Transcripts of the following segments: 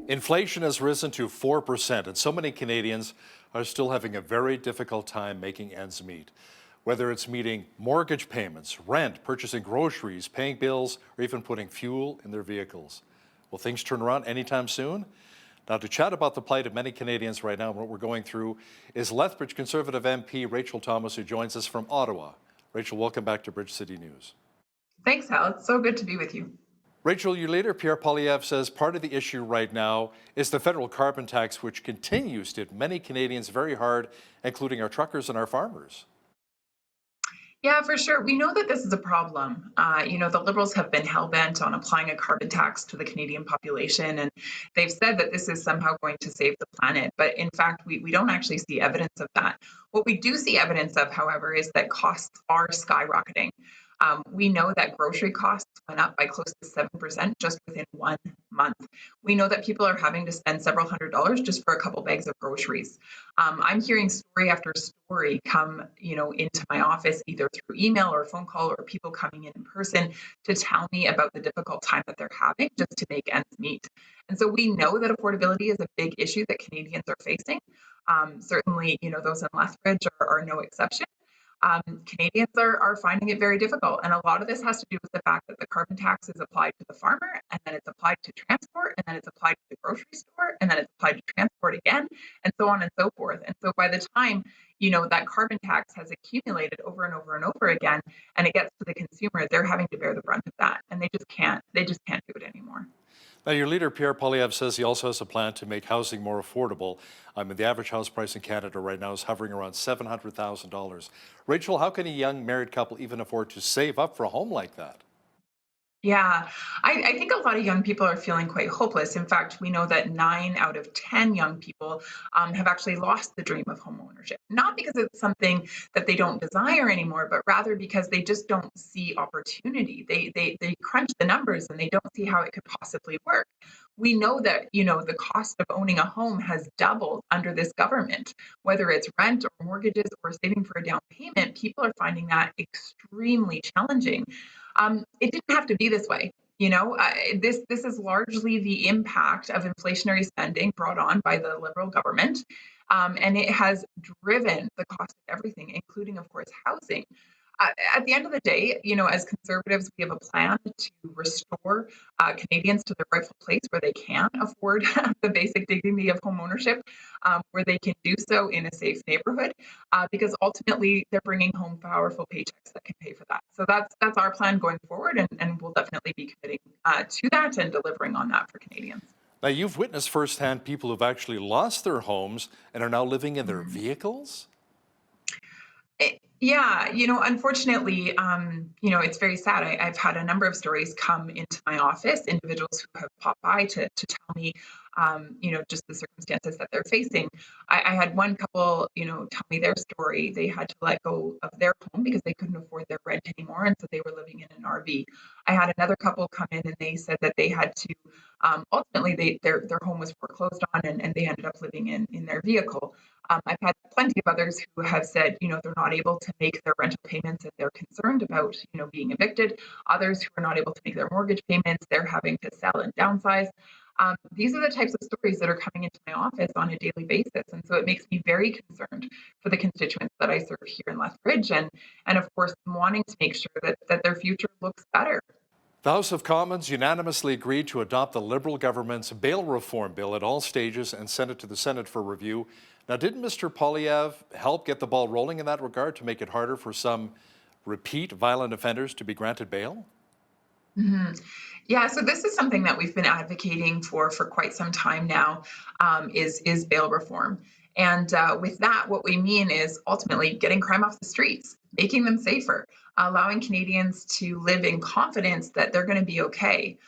Inflation has risen to 4%, and so many Canadians are still having a very difficult time making ends meet. Whether it's meeting mortgage payments, rent, purchasing groceries, paying bills, or even putting fuel in their vehicles. Will things turn around anytime soon? Now, to chat about the plight of many Canadians right now and what we're going through is Lethbridge Conservative MP Rachael Thomas, who joins us from Ottawa. Rachael, welcome back to Bridge City News. Thanks, Hal. It's so good to be with you. Rachael, your leader, Pierre Poilievre, says part of the issue right now is the federal carbon tax, which continues to hit many Canadians very hard, including our truckers and our farmers. Yeah, for sure. We know that this is a problem. The Liberals have been hell-bent on applying a carbon tax to the Canadian population, and they've said that this is somehow going to save the planet. But in fact, we don't actually see evidence of that. What we do see evidence of, however, is that costs are skyrocketing. We know that grocery costs went up by close to 7% just within 1 month. We know that people are having to spend several $100s just for a couple bags of groceries. I'm hearing story after story come, into my office, either through email or phone call or people coming in person to tell me about the difficult time that they're having just to make ends meet. And so we know that affordability is a big issue that Canadians are facing. Certainly, those in Lethbridge are no exception. Canadians are finding it very difficult. And a lot of this has to do with the fact that the carbon tax is applied to the farmer, and then it's applied to transport, and then it's applied to the grocery store, and then it's applied to transport again, and so on and so forth. And so by the time, that carbon tax has accumulated over and over and over again, and it gets to the consumer, they're having to bear the brunt of that. And they just can't do it anymore. Now, your leader, Pierre Poilievre, says he also has a plan to make housing more affordable. The average house price in Canada right now is hovering around $700,000. Rachael, how can a young married couple even afford to save up for a home like that? Yeah, I think a lot of young people are feeling quite hopeless. In fact, we know that 9 out of 10 young people have actually lost the dream of homeownership, not because it's something that they don't desire anymore, but rather because they just don't see opportunity. They crunch the numbers and they don't see how it could possibly work. We know that, the cost of owning a home has doubled under this government, whether it's rent or mortgages or saving for a down payment. People are finding that extremely challenging. It didn't have to be this way. This is largely the impact of inflationary spending brought on by the Liberal government, and it has driven the cost of everything, including, of course, housing. At the end of the day, as Conservatives, we have a plan to restore Canadians to their rightful place where they can afford the basic dignity of home ownership, where they can do so in a safe neighborhood, because ultimately they're bringing home powerful paychecks that can pay for that. So that's our plan going forward, and we'll definitely be committing to that and delivering on that for Canadians. Now, you've witnessed firsthand people who've actually lost their homes and are now living in their vehicles? Yeah, unfortunately, it's very sad. I've had a number of stories come into my office, individuals who have popped by to tell me, just the circumstances that they're facing. I had one couple, tell me their story. They had to let go of their home because they couldn't afford their rent anymore, and so they were living in an RV. I had another couple come in and they said that they had to, ultimately, their home was foreclosed on, and they ended up living in their vehicle. I've had plenty of others who have said, they're not able to make their rental payments and they're concerned about, being evicted. Others who are not able to make their mortgage payments, they're having to sell and downsize. These are the types of stories that are coming into my office on a daily basis. And so it makes me very concerned for the constituents that I serve here in Lethbridge, and of course, wanting to make sure that their future looks better. The House of Commons unanimously agreed to adopt the Liberal government's bail reform bill at all stages and send it to the Senate for review. Now, didn't Mr. Poilievre help get the ball rolling in that regard to make it harder for some repeat violent offenders to be granted bail? hmm Yeah, so this is something that we've been advocating for quite some time now, is bail reform. And with that, what we mean is ultimately getting crime off the streets, making them safer, allowing Canadians to live in confidence that they're going to be okay.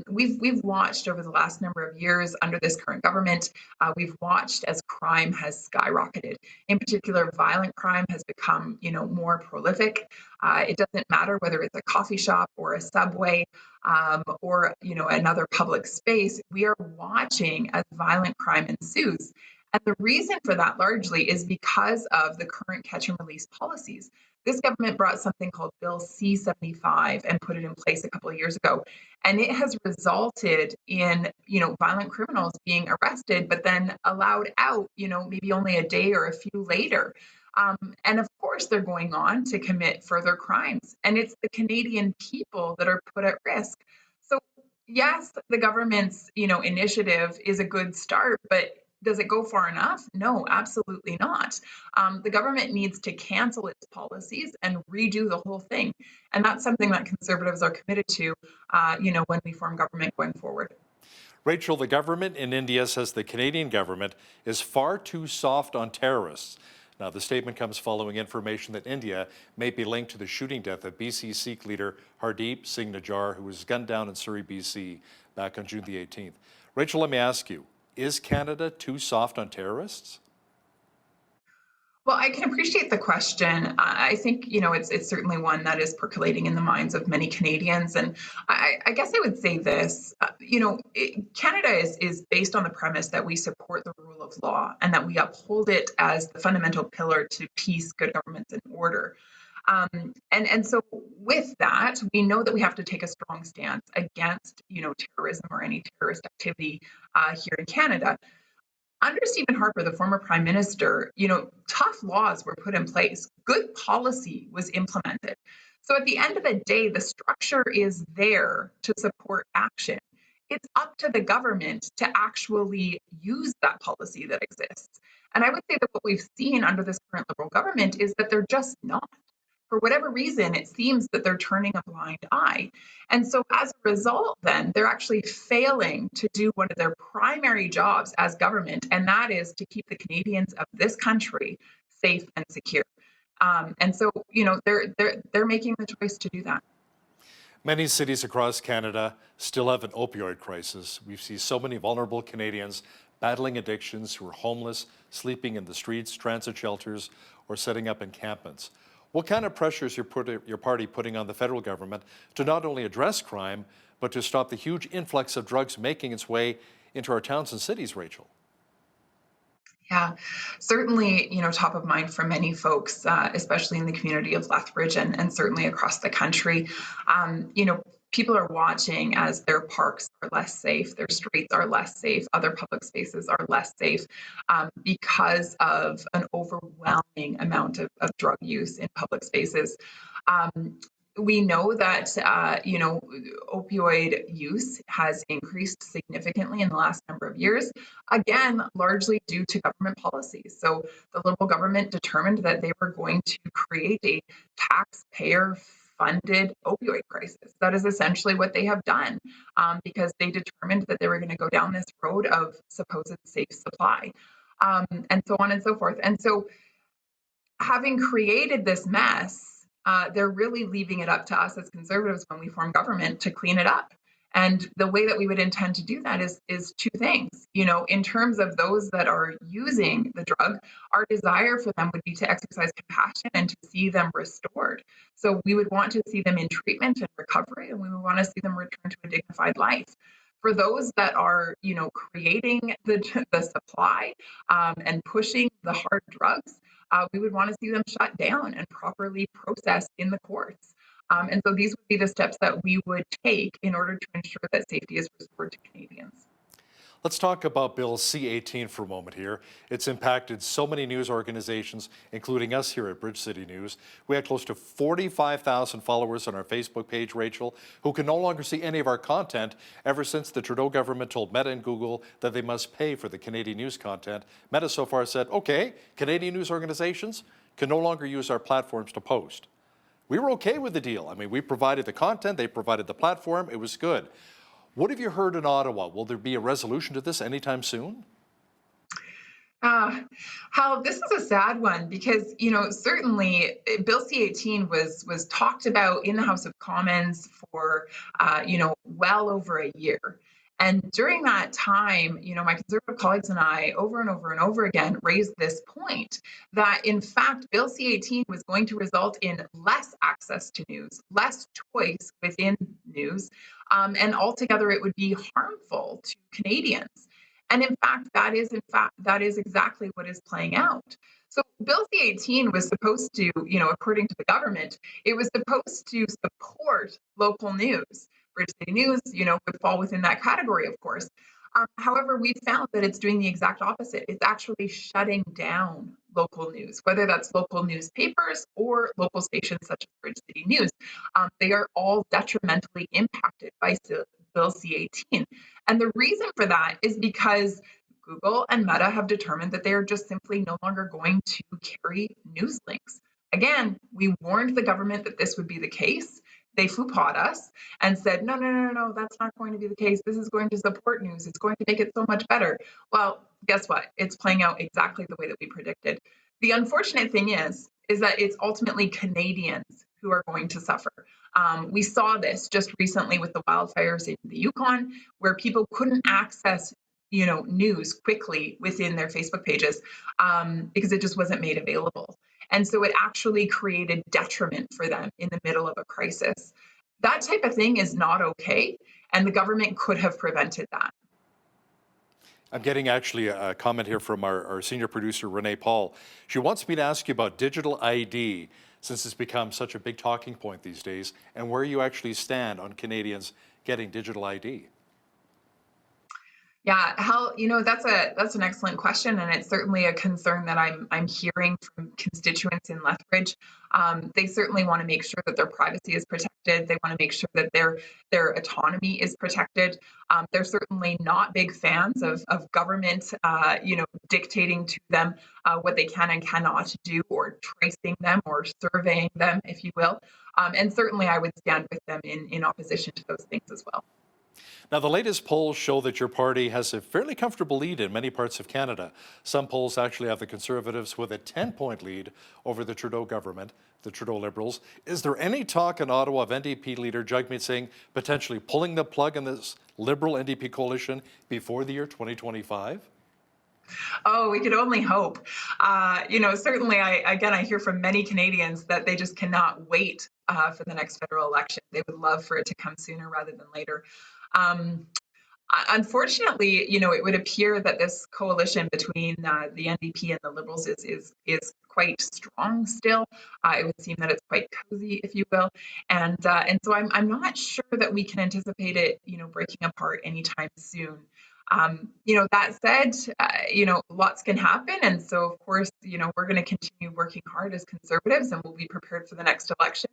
We've watched over the last number of years under this current government. We've watched as crime has skyrocketed. In particular, violent crime has become, more prolific. It doesn't matter whether it's a coffee shop or a subway, or another public space. We are watching as violent crime ensues. And the reason for that largely is because of the current catch and release policies. This government brought something called Bill C-75 and put it in place a couple of years ago. And it has resulted in, violent criminals being arrested, but then allowed out, maybe only a day or a few later. And of course, they're going on to commit further crimes. And it's the Canadian people that are put at risk. So, yes, the government's, initiative is a good start, but does it go far enough? No, absolutely not. The government needs to cancel its policies and redo the whole thing. And that's something that Conservatives are committed to, when we form government going forward. Rachel, the government in India says the Canadian government is far too soft on terrorists. Now, the statement comes following information that India may be linked to the shooting death of BC Sikh leader Hardeep Singh Najjar, who was gunned down in Surrey, BC, back on June the 18th. Rachel, let me ask you, is Canada too soft on terrorists? Well, I can appreciate the question. I think, it's certainly one that is percolating in the minds of many Canadians. And I guess I would say this, Canada is based on the premise that we support the rule of law and that we uphold it as the fundamental pillar to peace, good governance, and order. And so with that, we know that we have to take a strong stance against, terrorism or any terrorist activity here in Canada. Under Stephen Harper, the former prime minister, tough laws were put in place. Good policy was implemented. So at the end of the day, the structure is there to support action. It's up to the government to actually use that policy that exists. And I would say that what we've seen under this current Liberal government is that they're just not. For whatever reason, it seems that they're turning a blind eye. And so as a result, then they're actually failing to do one of their primary jobs as government, and that is to keep the Canadians of this country safe and secure. And so, they're making the choice to do that. Many cities across Canada still have an opioid crisis. We see so many vulnerable Canadians battling addictions who are homeless, sleeping in the streets, transit shelters, or setting up encampments. What kind of pressure is your party putting on the federal government to not only address crime, but to stop the huge influx of drugs making its way into our towns and cities, Rachel? Yeah, certainly, top of mind for many folks, especially in the community of Lethbridge and certainly across the country. People are watching as their parks are less safe, their streets are less safe, other public spaces are less safe because of an overwhelming amount of drug use in public spaces. We know that opioid use has increased significantly in the last number of years, again, largely due to government policies. So the Liberal government determined that they were going to create a taxpayer funded opioid crisis. That is essentially what they have done because they determined that they were going to go down this road of supposed safe supply and so on and so forth. And so having created this mess, they're really leaving it up to us as Conservatives when we form government to clean it up. And the way that we would intend to do that is two things. In terms of those that are using the drug, our desire for them would be to exercise compassion and to see them restored. So we would want to see them in treatment and recovery, and we would want to see them return to a dignified life. For those that are, creating the supply and pushing the hard drugs, we would want to see them shut down and properly processed in the courts. And so these would be the steps that we would take in order to ensure that safety is restored to Canadians. Let's talk about Bill C-18 for a moment here. It's impacted so many news organizations, including us here at Bridge City News. We had close to 45,000 followers on our Facebook page, Rachel, who can no longer see any of our content ever since the Trudeau government told Meta and Google that they must pay for the Canadian news content. Meta so far said, okay, Canadian news organizations can no longer use our platforms to post. We were okay with the deal. I mean, we provided the content, they provided the platform, it was good. What have you heard in Ottawa? Will there be a resolution to this anytime soon? Hal, this is a sad one because, certainly Bill C-18 was talked about in the House of Commons for, well over a year. And during that time, my Conservative colleagues and I over and over and over again raised this point that, in fact, Bill C-18 was going to result in less access to news, less choice within news, and altogether it would be harmful to Canadians. And that is exactly what is playing out. So Bill C-18 was supposed to, according to the government, it was supposed to support local news. Bridge City News, would fall within that category, of course. However, we found that it's doing the exact opposite. It's actually shutting down local news, whether that's local newspapers or local stations such as Bridge City News. They are all detrimentally impacted by Bill C-18. And the reason for that is because Google and Meta have determined that they are just simply no longer going to carry news links. Again, we warned the government that this would be the case. They foo-pawed us and said, no, that's not going to be the case. This is going to support news. It's going to make it so much better. Well, guess what? It's playing out exactly the way that we predicted. The unfortunate thing is that it's ultimately Canadians who are going to suffer. We saw this just recently with the wildfires in the Yukon, where people couldn't access news quickly within their Facebook pages because it just wasn't made available. And so it actually created detriment for them in the middle of a crisis. That type of thing is not okay, and the government could have prevented that. I'm getting actually a comment here from our senior producer, Renee Paul. She wants me to ask you about digital ID, since it's become such a big talking point these days, and where you actually stand on Canadians getting digital ID. Yeah, that's an excellent question, and it's certainly a concern that I'm hearing from constituents in Lethbridge. They certainly want to make sure that their privacy is protected. They want to make sure that their autonomy is protected. They're certainly not big fans of government, dictating to them what they can and cannot do, or tracing them, or surveying them, if you will. And certainly, I would stand with them in opposition to those things as well. Now, the latest polls show that your party has a fairly comfortable lead in many parts of Canada. Some polls actually have the Conservatives with a 10-point lead over the Trudeau government, the Trudeau Liberals. Is there any talk in Ottawa of NDP leader Jagmeet Singh potentially pulling the plug in this Liberal NDP coalition before the year 2025? Oh, we could only hope. Certainly, I hear from many Canadians that they just cannot wait for the next federal election. They would love for it to come sooner rather than later. Um, Unfortunately, it would appear that this coalition between the NDP and the Liberals is quite strong still. It would seem that it's quite cozy, if you will, and so I'm not sure that we can anticipate it, breaking apart anytime soon. That said, lots can happen, and so of course, we're going to continue working hard as Conservatives, and we'll be prepared for the next election,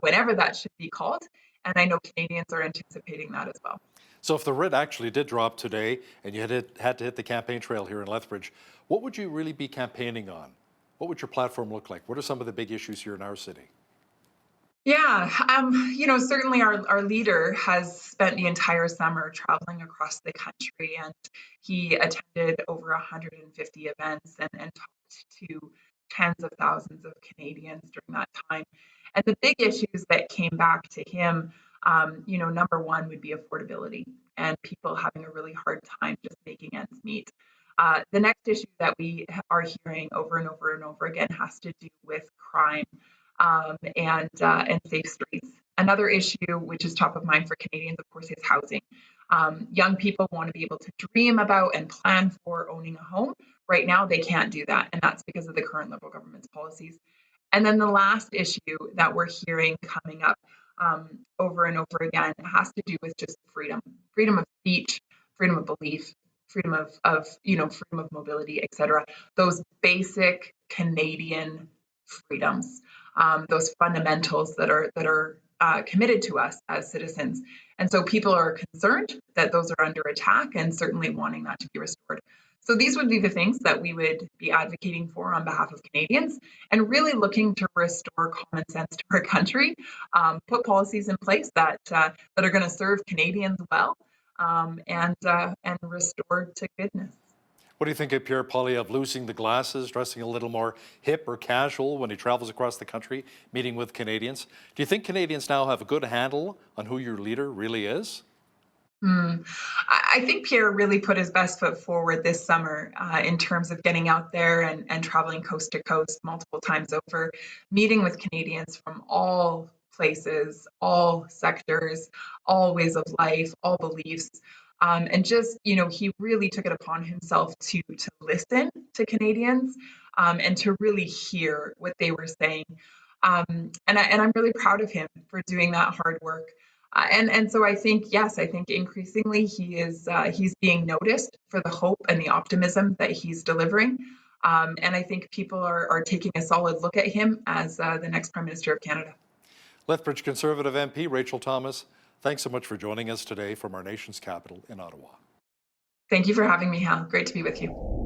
whenever that should be called. And I know Canadians are anticipating that as well. So if the writ actually did drop today and you had to hit the campaign trail here in Lethbridge, what would you really be campaigning on? What would your platform look like? What are some of the big issues here in our city? Yeah, certainly our leader has spent the entire summer traveling across the country, and he attended over 150 events and talked to tens of thousands of Canadians during that time. And the big issues that came back to him, number one would be affordability and people having a really hard time just making ends meet. The next issue that we are hearing over and over and over again has to do with crime, and safe streets. Another issue, which is top of mind for Canadians, of course, is housing. Young people want to be able to dream about and plan for owning a home. Right now, they can't do that, and that's because of the current Liberal government's policies. And then the last issue that we're hearing coming up over and over again has to do with just freedom of speech, freedom of belief, freedom freedom of mobility, etc. Those basic Canadian freedoms, those fundamentals that are committed to us as citizens. And so people are concerned that those are under attack, and certainly wanting that to be restored. So these would be the things that we would be advocating for on behalf of Canadians, and really looking to restore common sense to our country, put policies in place that are going to serve Canadians well, and restore to goodness. What do you think of Pierre Poilievre losing the glasses, dressing a little more hip or casual when he travels across the country, meeting with Canadians? Do you think Canadians now have a good handle on who your leader really is? I think Pierre really put his best foot forward this summer in terms of getting out there and traveling coast to coast multiple times over, meeting with Canadians from all places, all sectors, all ways of life, all beliefs. And just, he really took it upon himself to listen to Canadians and to really hear what they were saying. And I'm really proud of him for doing that hard work. And so I think, yes, I think increasingly he's being noticed for the hope and the optimism that he's delivering. And I think people are taking a solid look at him as the next Prime Minister of Canada. Lethbridge Conservative MP Rachael Thomas, thanks so much for joining us today from our nation's capital in Ottawa. Thank you for having me, Hal. Great to be with you.